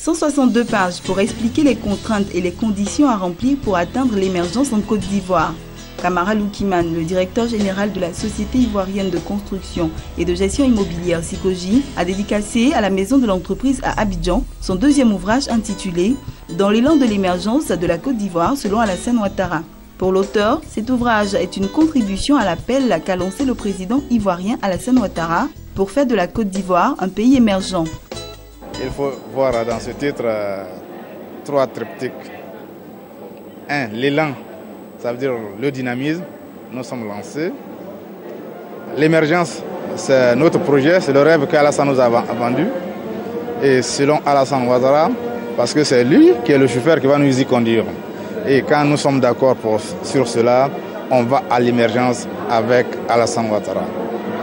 162 pages pour expliquer les contraintes et les conditions à remplir pour atteindre l'émergence en Côte d'Ivoire. Kamara Loukiman, le directeur général de la Société ivoirienne de construction et de gestion immobilière Sikoji, a dédicacé à la maison de l'entreprise à Abidjan son deuxième ouvrage intitulé « Dans l'élan de l'émergence de la Côte d'Ivoire selon Alassane Ouattara ». Pour l'auteur, cet ouvrage est une contribution à l'appel qu'a lancé le président ivoirien Alassane Ouattara pour faire de la Côte d'Ivoire un pays émergent. Il faut voir dans ce titre trois triptyques. 1. L'élan, ça veut dire le dynamisme, nous sommes lancés. L'émergence, c'est notre projet, c'est le rêve qu'Alassane nous a vendu. Et selon Alassane Ouattara, parce que c'est lui qui est le chauffeur qui va nous y conduire. Et quand nous sommes d'accord sur cela, on va à l'émergence avec Alassane Ouattara.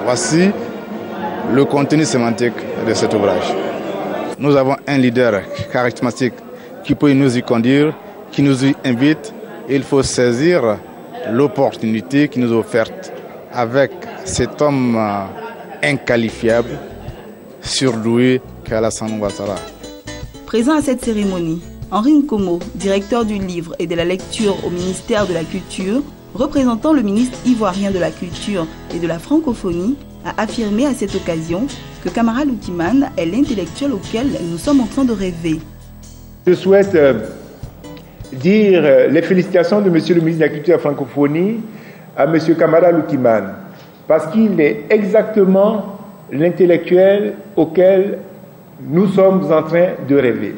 Voici le contenu sémantique de cet ouvrage. Nous avons un leader charismatique qui peut nous y conduire, qui nous y invite. Il faut saisir l'opportunité qui nous est offerte avec cet homme inqualifiable, surdoué qu'Alassane Ouattara. Présent à cette cérémonie, Henri Nkomo, directeur du livre et de la lecture au ministère de la Culture, représentant le ministre ivoirien de la Culture et de la Francophonie, a affirmé à cette occasion que Kamara Loukiman est l'intellectuel auquel nous sommes en train de rêver. Je souhaite dire les félicitations de Monsieur le ministre de la Culture et de la Francophonie à Monsieur Kamara Loukiman, parce qu'il est exactement l'intellectuel auquel nous sommes en train de rêver.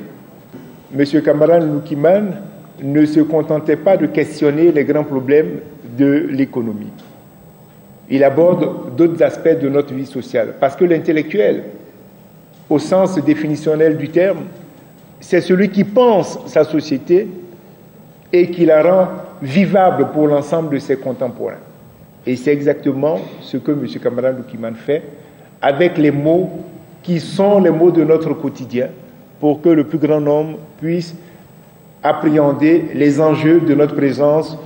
Monsieur Kamara Loukiman ne se contentait pas de questionner les grands problèmes de l'économie. Il aborde d'autres aspects de notre vie sociale. Parce que l'intellectuel, au sens définitionnel du terme, c'est celui qui pense sa société et qui la rend vivable pour l'ensemble de ses contemporains. Et c'est exactement ce que M. Kamara Loukiman fait avec les mots qui sont les mots de notre quotidien pour que le plus grand nombre puisse appréhender les enjeux de notre présence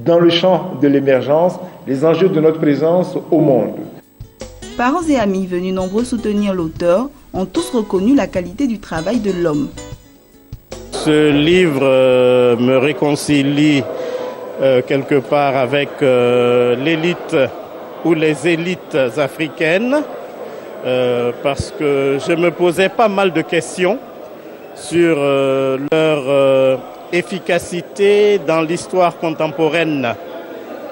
dans le champ de l'émergence, les enjeux de notre présence au monde. Parents et amis venus nombreux soutenir l'auteur ont tous reconnu la qualité du travail de l'homme. Ce livre me réconcilie quelque part avec l'élite ou les élites africaines parce que je me posais pas mal de questions sur leur efficacité dans l'histoire contemporaine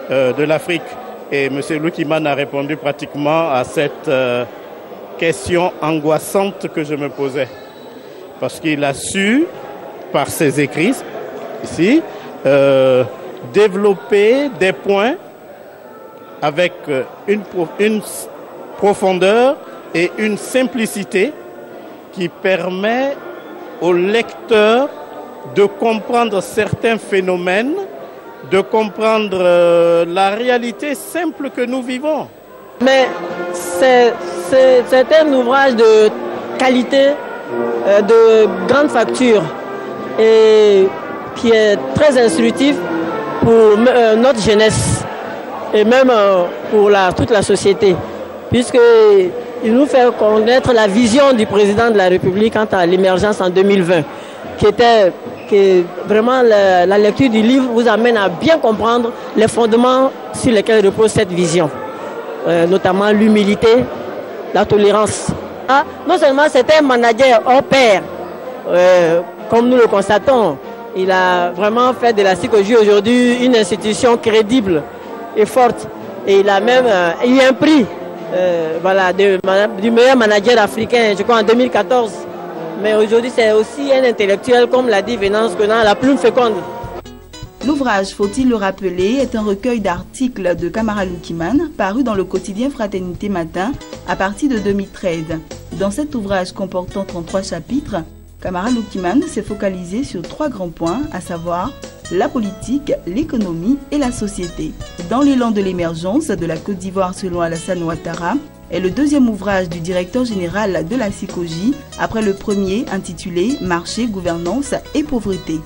de l'Afrique. Et M. Loukiman a répondu pratiquement à cette question angoissante que je me posais. Parce qu'il a su, par ses écrits, ici, développer des points avec une profondeur et une simplicité qui permet au lecteur de comprendre certains phénomènes, de comprendre la réalité simple que nous vivons. Mais c'est un ouvrage de qualité, de grande facture et qui est très instructif pour notre jeunesse et même pour toute la société, puisqu'il nous fait connaître la vision du président de la République quant à l'émergence en 2020, qui vraiment la lecture du livre vous amène à bien comprendre les fondements sur lesquels repose cette vision, notamment l'humilité, la tolérance. Non seulement c'est un manager hors pair, comme nous le constatons, il a vraiment fait de la Sikoji aujourd'hui une institution crédible et forte. Et il a même eu un prix du meilleur manager africain, je crois en 2014. Mais aujourd'hui, c'est aussi un intellectuel, comme l'a dit Venance Conan, la plume féconde. L'ouvrage, faut-il le rappeler, est un recueil d'articles de Kamara Loukiman, paru dans le quotidien Fraternité Matin à partir de 2013. Dans cet ouvrage comportant 33 chapitres, Kamara Loukiman s'est focalisé sur 3 grands points, à savoir la politique, l'économie et la société. Dans l'élan de l'émergence de la Côte d'Ivoire selon Alassane Ouattara, est le deuxième ouvrage du directeur général de la Sikoji, après le premier intitulé « Marché, gouvernance et pauvreté ».